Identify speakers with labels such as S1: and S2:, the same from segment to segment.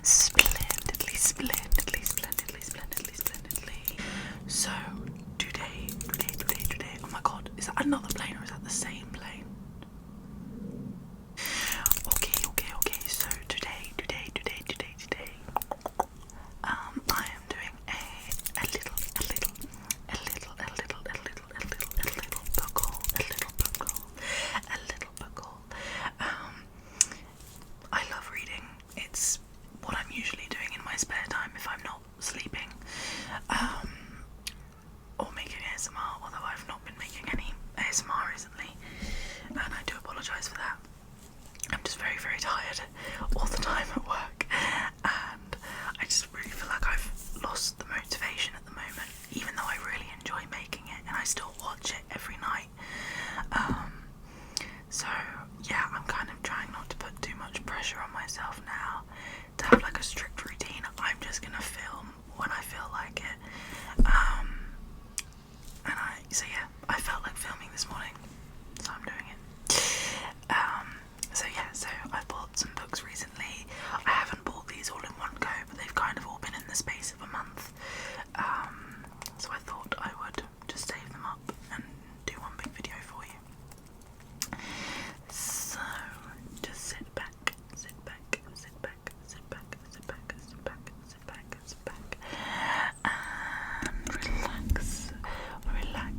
S1: Splendidly, splendidly, splendidly, splendidly, splendidly. So, today, oh my god, is that another plane or is that the same plane? Okay, so today, I am doing a little book haul. I love reading. It's what I'm usually doing in my spare time if I'm not sleeping, or making ASMR, although I've not been making any ASMR recently, and I do apologise for that. I'm just very, very tired all the time at work, and I just really feel like I've lost the motivation at the moment, even though I really enjoy making it, and I still watch it every night. So yeah, I'm kind of trying not to put too much pressure on myself now to have like a strict routine. I'm just gonna film when I feel like it. So yeah, I felt like filming this morning, so I'm doing it. So I bought some books recently. I haven't bought these all in one go, but they've kind of all been in the space of a month. So I thought I would just save them up and do one big video for you. So just sit back, and relax.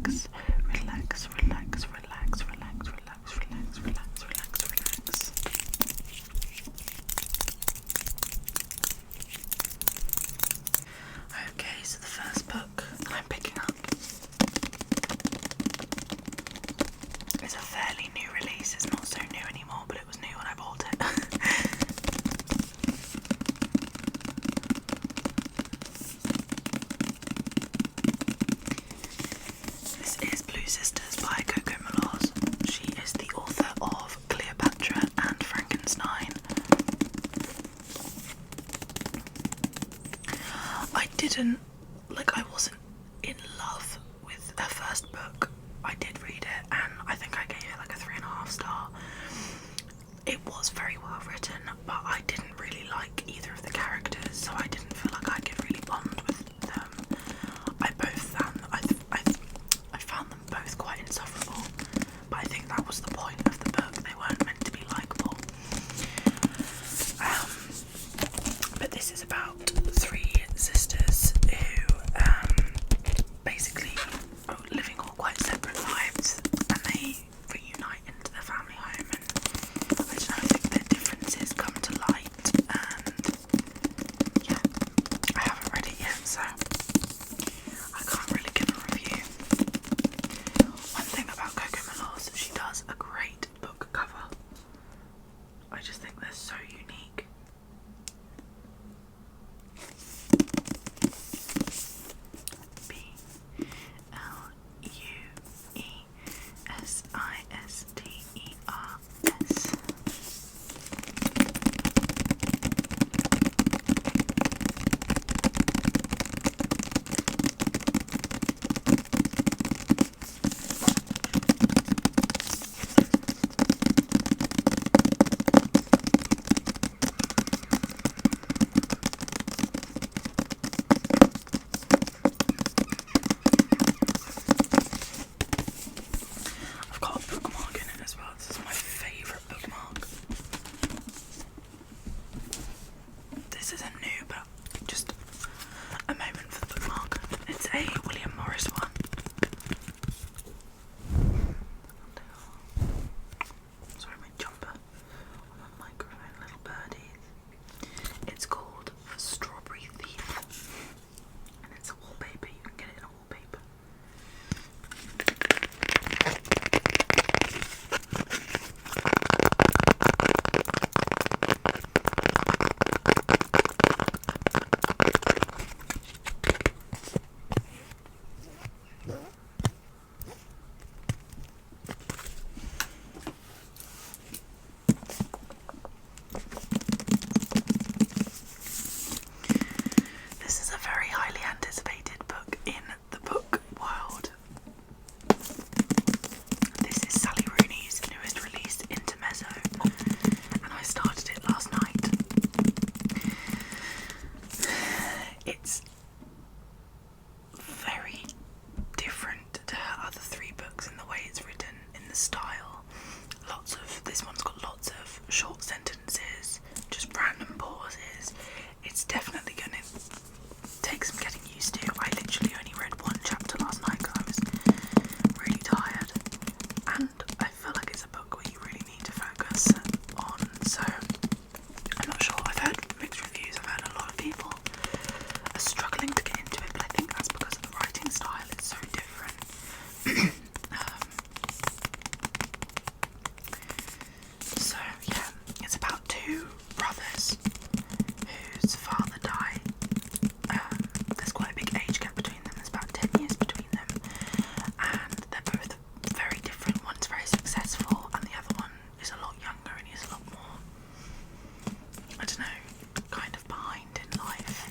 S1: Okay, so the first book that I'm picking up is a fairly new release. It's not so new anymore, but it was new when I bought it. This is Blue Sisters by Coco Malaz. She is the author of Cleopatra and Frankenstein. I wasn't in love with her first book. I did read it and I think I gave it like a 3.5 star. It was very well written, but I didn't really like either of the characters, so I didn't feel like I could really bond with them. I found them both quite insufferable, but I think that was the point of the book. They weren't meant to be likeable. But this is about 3 sisters who basically are living all quite separate lives, and they reunite into their family home, and I don't know, I think their differences come to light, and yeah, I haven't read it yet, so I can't really give a review. One thing about Coco Malaz, she does a great book cover. I just think they're so unique. I've got a bookmark in it as well. This is my favourite bookmark. This is a new, but just a moment for the bookmark. It's a William Morris one. Sorry, my jumper on the microphone, little birdies. It's called Strawberry Thief, and it's a wallpaper. You can get it in a wallpaper. it's definitely going to take some getting used to. I literally only read one chapter last night because I was really tired, and I feel like it's a book where you really need to focus on, so I'm not sure. I've heard mixed reviews. I've heard a lot of people are struggling to get into it, but I think that's because of the writing style. It's so different. So yeah, it's about two brothers whose father died. There's quite a big age gap between them. There's about 10 years between them, and they're both very different. One's very successful, and the other one is a lot younger, and he's a lot more, I don't know, kind of behind in life.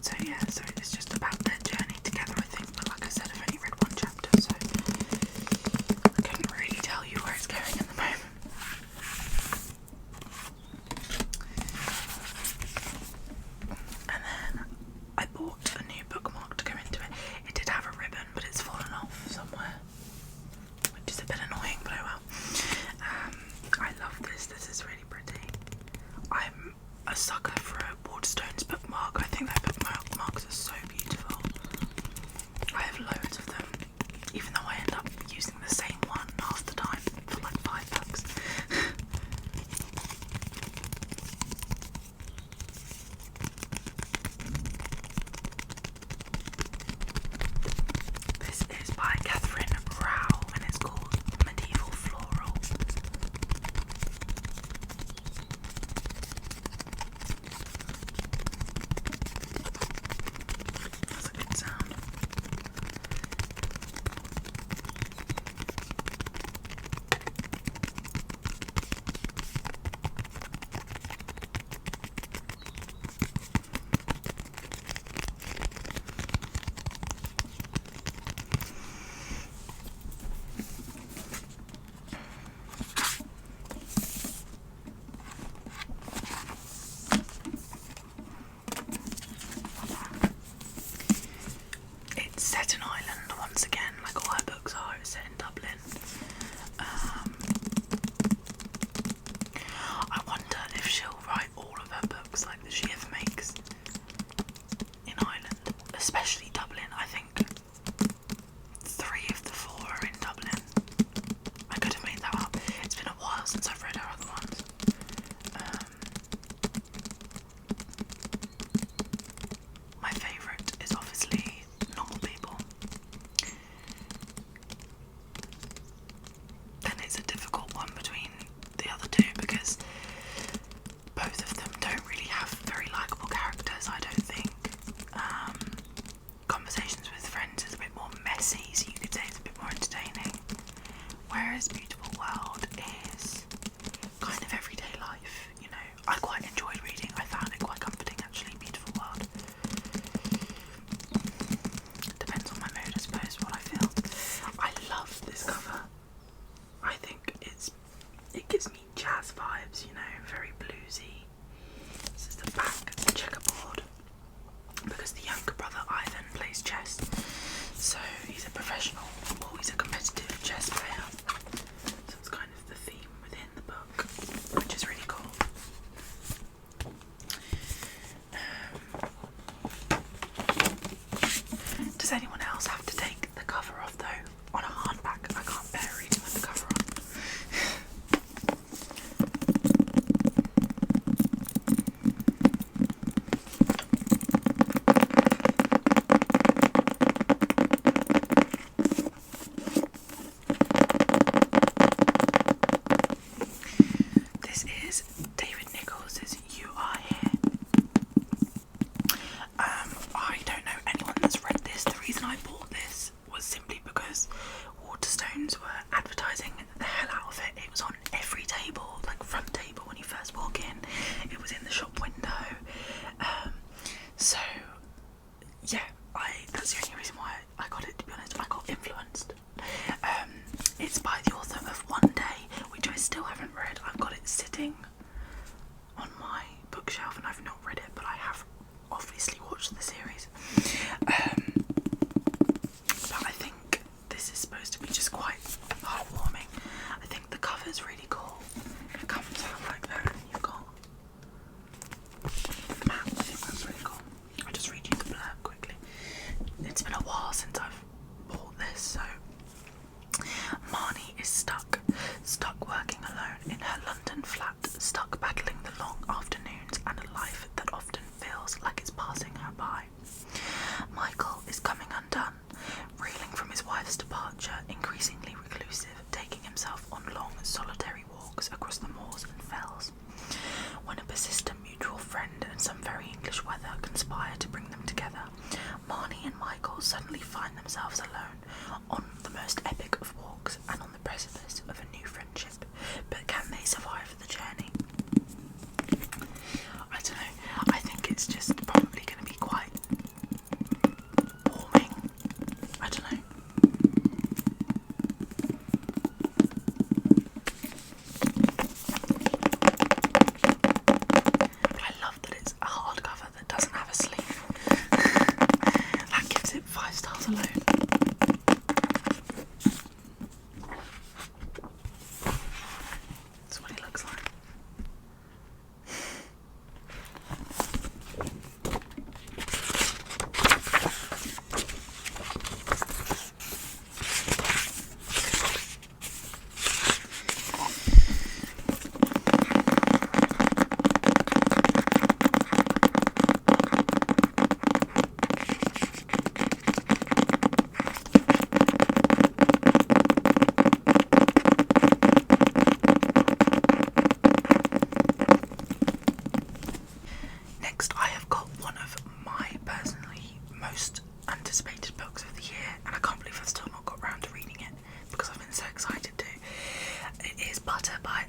S1: So yeah, so it's just about their journey together, I think. But like I said, I've only read one chapter, so I couldn't really tell you where it's going at the moment. And then I bought a new bookmark to go into it. It did have a ribbon, but it's fallen off somewhere, which is a bit annoying, but oh well. I love this. This is really pretty. I'm a sucker for a Waterstones bookmark. I think their bookmarks are so beautiful. I have loads of them, even though I end up using the same one half the time for like £5. This is by Catherine Rao, and it's called Medieval Floral. That's a good sound. It's set in Ireland once again, like all her books are. It's set in Dublin. I wonder if she'll write all of her books like that she ever makes in Ireland, especially Dublin. I think 3 of the 4 are in Dublin. I could have made that up. It's been a while since I've read her other ones. My favourite is obviously Normal People. Then it's a difficult one between the other two because both of them don't really have very likeable characters, I don't think. Conversations with Friends is a bit more messy, so you could say it's a bit more entertaining. Whereas Beautiful World is kind of everyday life, you know. I quite enjoyed reading. I found it quite comforting, actually, Beautiful World. Depends on my mood, I suppose, what I feel. I love this cover. I think it gives me jazz vibes, you know, very bluesy. This is the back checkerboard, because the younger brother Ivan plays chess, so he's a professional, or he's a competitive chess player. So it's kind of the theme within the book, which is really cool. Does anyone else have to take the cover off though on a hardback? I can't bear reading with the cover on. This is David Nicholls' You Are Here. I don't know anyone that's read this. The reason I bought this was simply because Waterstones were advertising the hell out of it. It was on every table, like front table when you first walk in. It was in the shop window. So yeah, that's the only reason why I got it, to be honest. I got influenced. It's by the author of One Day, which I still haven't read. I've got it sitting on my bookshelf and I've not read it, but I have obviously watched the series. But I think this is supposed to be just quite heartwarming. I think the cover's really cool. It comes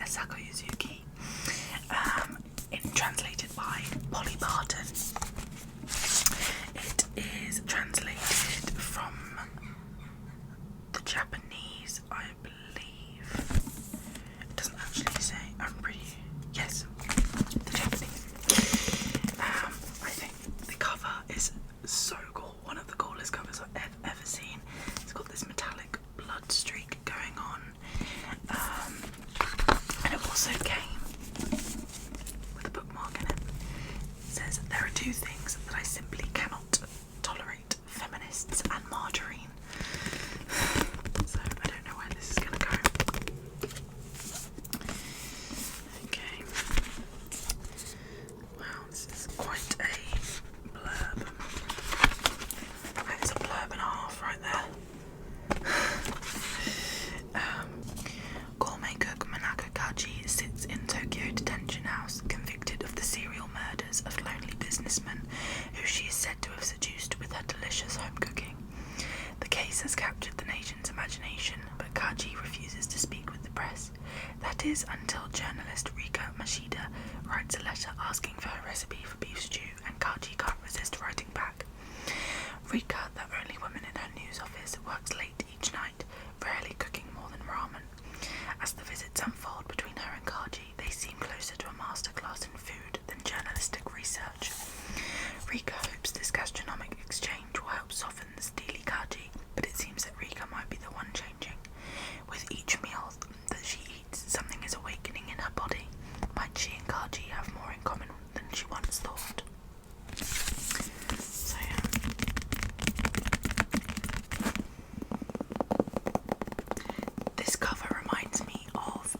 S1: Sako Yuzuki, translated by Polly Barton. It is translated from the Japanese, I believe. It doesn't actually say. Yes, the Japanese. I think the cover is so cool. One of the coolest covers I've ever seen. It's got this metallic blood streak going on, and it also came with a bookmark in it. It says, "There are two things that I simply cannot tolerate: feminists and margarine." So I don't know where this is going to go. Okay. Wow, this is quite a blurb. That is a blurb and a half right there. Gourmet cook Manaka Kaji sits in Tokyo detention house, convicted of the serial murders of lonely businessmen who she is said to have seduced with her delicious home cooking. The case has captured the nation's imagination, but Kaji refuses to speak with the press. That is until journalist Rika Mashida writes a letter asking for her recipe for beef stew, and Kaji can't resist writing back. Rika, the only woman in her news office, works late each night, rarely cooking more than ramen. As the visits unfold between her and Kaji, they seem closer to a masterclass in food than journalistic research. Rika hopes this gastronomic exchange will help soften the steely Kaji, but it seems that Rika might be the one changing. With each meal that she eats, something is awakening in her body. Might she and Kaji have more in common than she once thought? So yeah. This cover reminds me of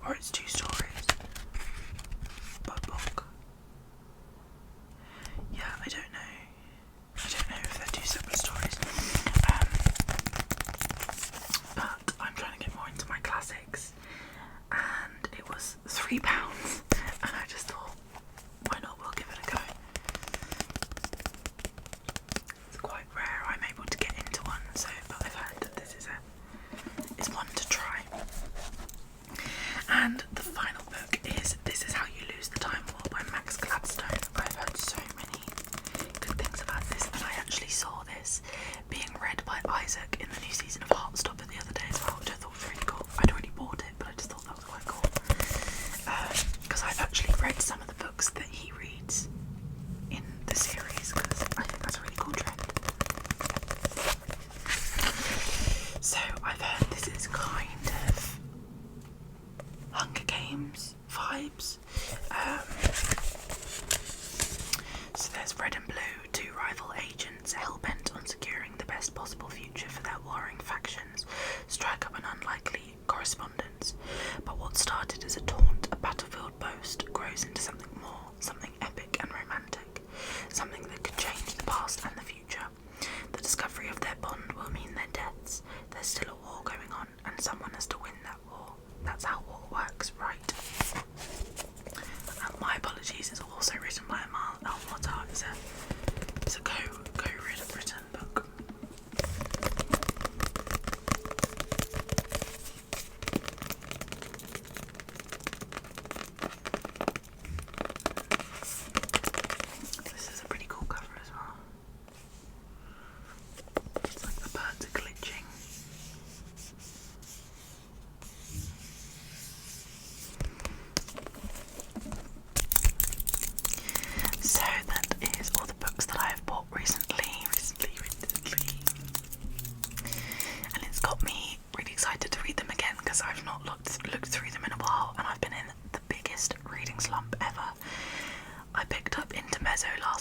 S1: or it's 2 stories per book. Yeah, I don't know. I don't know if they're 2 separate stories. But I'm trying to get more into my classics, and it was £3, and I just thought, why not? We'll give it a go. It's quite rare I'm able to get into one, so but I've heard that this is one to try. And the final book is This Is How You Lose the Time War by Max Gladstone. I've heard so many good things about this, and I actually saw this being read by Isaac in the new season of Heartstopper the other day as well, which I thought was really cool. I'd already bought it, but I just thought that was quite cool. Because I've actually read some of the books that he reads in the series, because I think that's a really cool trend. So I've heard this is kind of Hunger Games vibes. So there's Red and Blue, 2 rival agents hell-bent on securing the best possible future for their warring factions, strike up an unlikely correspondence. But what started as a taunt, a battlefield boast, grows into something more, something epic and romantic, something that could change the past and the future. The discovery of their bond will mean their deaths. There's still a war going on, and someone has to win that war. That's how war works, right? My apologies, it's also written by Amal El-Motar. It's a co-written book. This is a pretty cool cover as well. It's like the birds are glitching. So that is all the books that I have bought recently. And it's got me really excited to read them again, because I've not looked through them in a while, and I've been in the biggest reading slump ever. I picked up Intermezzo last